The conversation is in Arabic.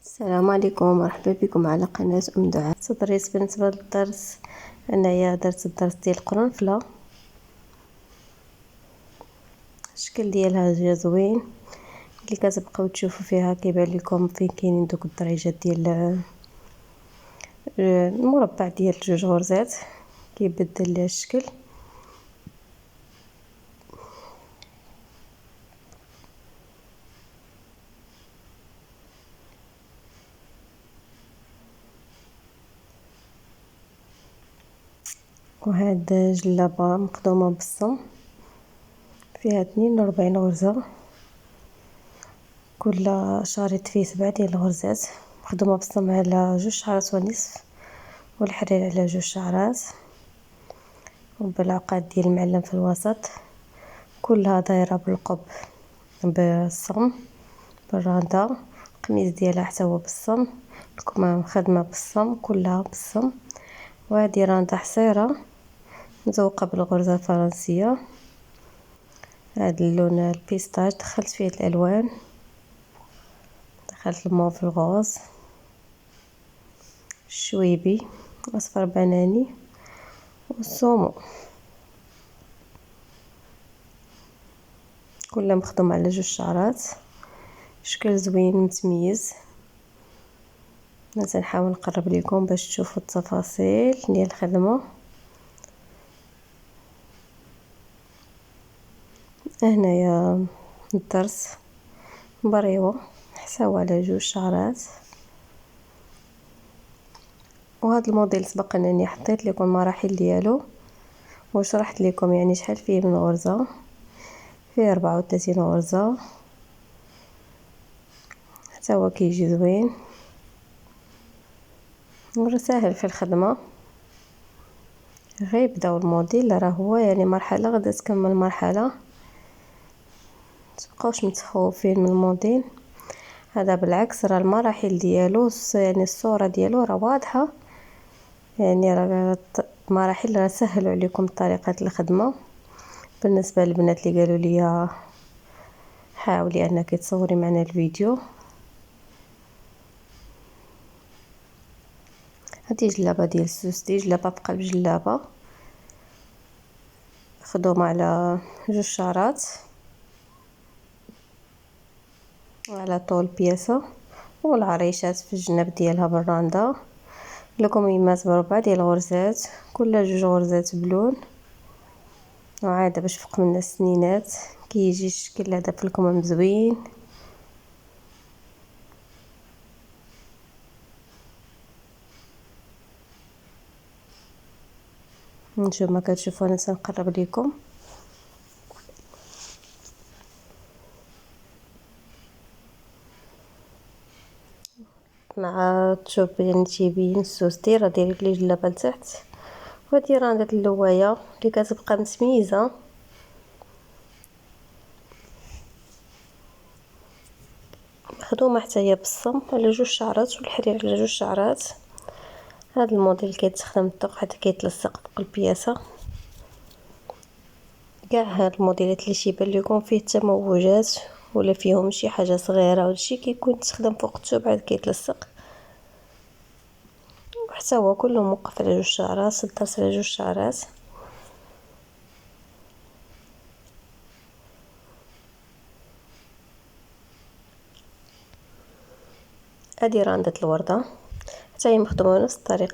السلام عليكم، مرحبا بكم على قناة دعاء. تدريس بالنسبه للدرس، انايا درت الدرس ديال القرنفله. الشكل ديالها جا زوين. اللي كتبقاو تشوفوا فيها كيبان لكم فين كاينين دوك الدريجات ديال المربع ديال جوج غرزات، كيبدل لها الشكل. وهاد جلابه مخدومه بالصم، فيها 42 غرزه، كل شريط فيه 7 ديال الغرزات، مخدومه بالصم على 2 شعرات ونصف، والحرير على 2 شعرات، وبالعقد ديال المعلم في الوسط. كلها دايره بالقب بالصم بالرانده. القميص ديالها حتى هو بالصم، الكمام خدمه بالصم، كلها بالصم. وهذه رانده حصيره مزوقه بالغرزه الفرنسيه. هذا اللون البيستاج دخلت فيه الالوان، دخلت الموف الغوز، الشويبي، اصفر بناني، والصومو. كلها مخدوم على 2 شعرات. شكل زوين متميز. نحاول نقرب لكم باش تشوفوا التفاصيل ديال الخدمه. هنايا الدرس بريوه حساو على 2 شعرات. وهذا الموديل سبق انني حطيت لكم المراحل ديالو وشرحت لكم يعني شحال فيه من غرزه. فيه 34 غرزه، حتى هو كيجي زوين وسهل في الخدمه. غير بداو الموديل راه هو يعني مرحله غدا تكمل مرحله، متبقاوش متخوفين من الموديل هذا. بالعكس راه المراحل ديالو يعني الصوره ديالو راه واضحه، يعني راه المراحل راه سهلوا عليكم طريقه الخدمه. بالنسبه للبنات اللي قالوا لي حاولي انك تصوري معنا الفيديو. هذه جلابه ديال السوستي، جلابه بقلب جلابه خدومه على 2 شعرات على طول بياسه، والعريشات في الجناب ديالها بالرانده. الكميمات ب4 ديال الغرزات، كل 2 غرزات بلون. وعاده باش فوق من السنينات كيجي الشكل هذا في الكمام زوين. نشوف ما كتشوفوا انا سنقرب لكم. مع تشوف يعني تيبين السوستي راه داير لي جلابه لتحت. وهادي راندة اللوايه اللي كتبقى متميزه. مخدومه حتى هي بالصم على 2 شعرات، والحرير على 2 شعرات. هذا الموديل كيتخدم الطوق حتى كيتلصق فوق البياسه. كاع هاد الموديلات اللي شيبان لكم فيه تموجات ولا فيهم شي حاجه صغيره ولا شي كيكون تخدم فوق الثوب عاد كيتلصق. وحتى هو كله موقف على 2 شعرات، 16 على 2 شعرات. هادي راندة الورده حتى هي مخدومه بنفس الطريقه